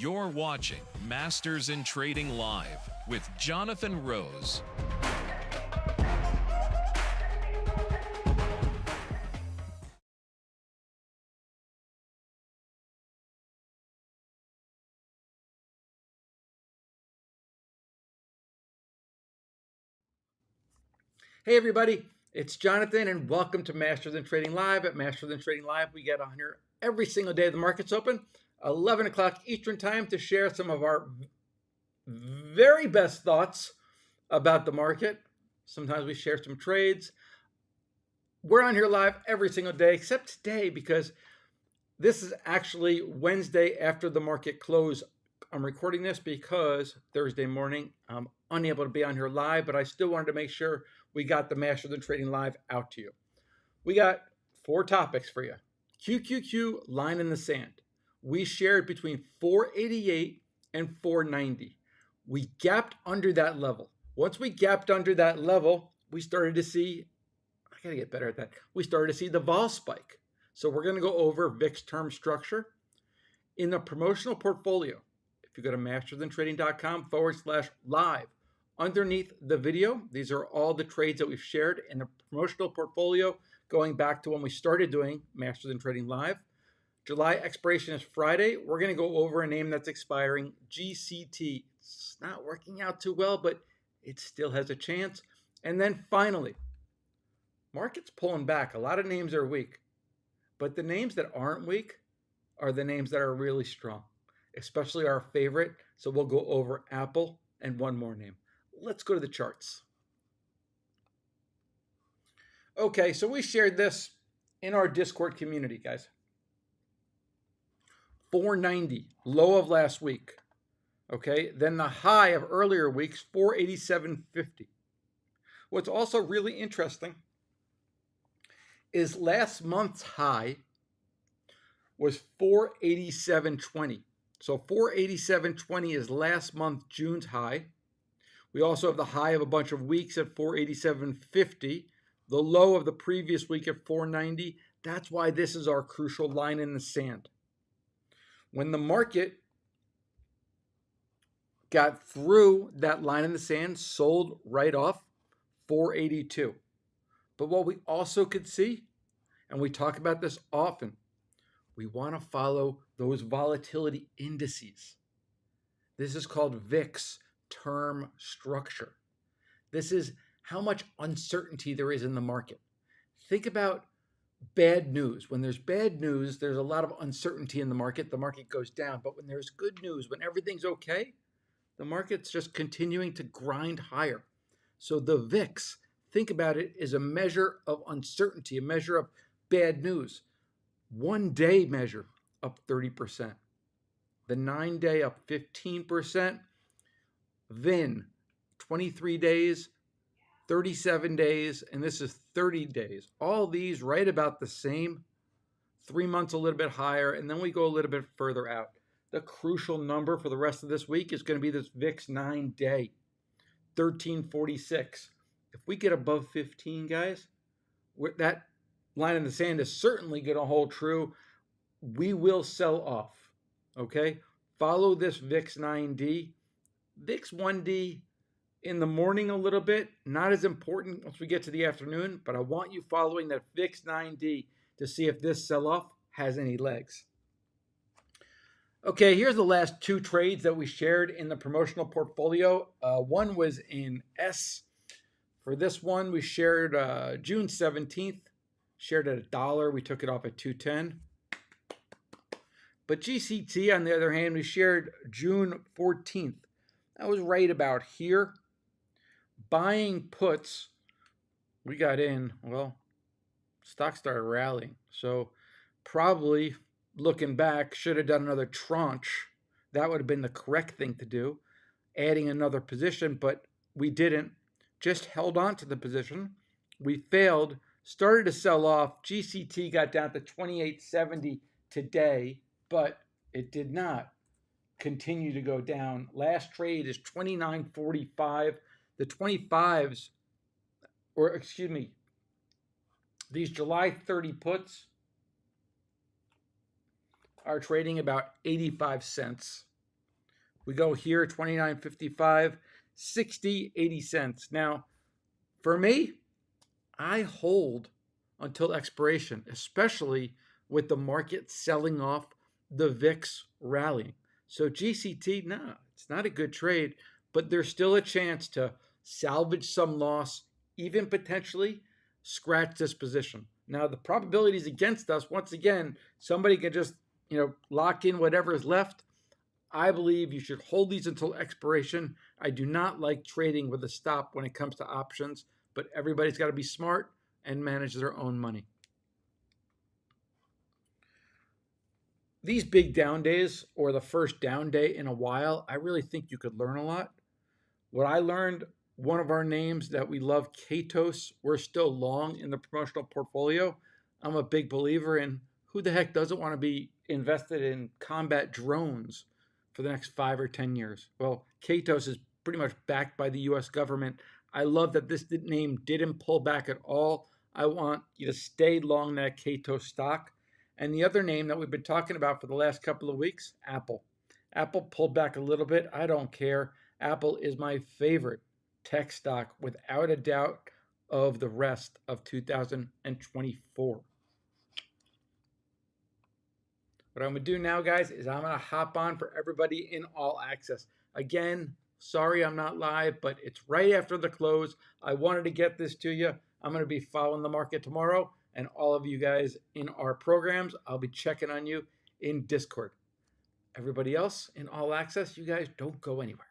You're watching Masters in Trading Live with Jonathan Rose. Hey everybody, it's Jonathan and welcome to Masters in Trading Live. At Masters in Trading Live, we get on here every single day the market's open, 11 o'clock Eastern time, to share some of our very best thoughts about the market. Sometimes we share some trades. We're on here live every single day except today because this is actually Wednesday after the market close. I'm recording this because Thursday morning I'm unable to be on here live, but I still wanted to make sure we got the Masters in Trading Live out to you. We got 4 topics for you. QQQ line in the sand. We shared between 488 and 490. We gapped under that level. Once we gapped under that level, we started to see, I gotta get better at that. We started to see the vol spike. So we're gonna go over VIX term structure. In the promotional portfolio, if you go to mastersthan trading.com/live, underneath the video, these are all the trades that we've shared in the promotional portfolio going back to when we started doing Masters in Trading Live. July expiration is Friday. We're going to go over a name that's expiring, GCT. It's not working out too well, but it still has a chance. And then finally, market's pulling back. A lot of names are weak, but the names that aren't weak are the names that are really strong, especially our favorite. So we'll go over Apple and one more name. Let's go to the charts. Okay, so we shared this in our Discord community, guys. 490, low of last week. Okay, then the high of earlier weeks, 487.50. What's also really interesting is last month's high was 487.20. So 487.20 is last month, June's high. We also have the high of a bunch of weeks at 487.50, the low of the previous week at 490. That's why this is our crucial line in the sand. When the market got through that line in the sand, sold right off 482. But what we also could see, and we talk about this often, we want to follow those volatility indices. This is called VIX term structure. This is how much uncertainty there is in the market. Think about bad news. When there's bad news, there's a lot of uncertainty in the market goes down. But when there's good news, when everything's okay, the market's just continuing to grind higher. So the VIX, think about it, is a measure of uncertainty, a measure of bad news. 1 day measure up 30%. The 9-day up 15%. VIN, 23 days, 37 days, and this is 30 days. All these right about the same. 3 months a little bit higher, and then we go a little bit further out. The crucial number for the rest of this week is going to be this VIX 9-day, 1346. If we get above 15, guys, that line in the sand is certainly going to hold true. We will sell off, okay? Follow this VIX 9D. VIX 1D in the morning a little bit, not as important once we get to the afternoon, but I want you following that VIX 9D to see if this sell-off has any legs. Okay, here's the last 2 trades that we shared in the promotional portfolio. One was in S. For this one, we shared June 17th, shared at $1. We took it off at 210. But GCT, on the other hand, we shared June 14th. That was right about here. Buying puts, we got in, well, stock started rallying. So probably looking back, should have done another tranche. That would have been the correct thing to do, adding another position, but we didn't. Just held on to the position. We failed, started to sell off. GCT got down to 28.70 today, but it did not continue to go down. Last trade is 29.45. The 25s, or excuse me, these July 30 puts are trading about 85 cents. We go here, 29.55, 60, 80 cents. Now, for me, I hold until expiration, especially with the market selling off, the VIX rallying. So GCT, no, it's not a good trade, but there's still a chance to salvage some loss, even potentially scratch this position. Now, the probability is against us. Once again, somebody can just, lock in whatever is left. I believe you should hold these until expiration. I do not like trading with a stop when it comes to options, but everybody's got to be smart and manage their own money. These big down days, or the first down day in a while, I really think you could learn a lot. What I learned, one of our names that we love, Katos, we're still long in the promotional portfolio. I'm a big believer in who the heck doesn't want to be invested in combat drones for the next 5 or 10 years? Well, Katos is pretty much backed by the US government. I love that this name didn't pull back at all. I want you to stay long that Katos stock. And the other name that we've been talking about for the last couple of weeks, Apple. Apple pulled back a little bit. I don't care. Apple is my favorite tech stock without a doubt of the rest of 2024. What I'm going to do now, guys, is I'm going to hop on for everybody in All Access. Again, sorry I'm not live, but it's right after the close. I wanted to get this to you. I'm going to be following the market tomorrow, and all of you guys in our programs, I'll be checking on you in Discord. Everybody else in All Access, you guys don't go anywhere.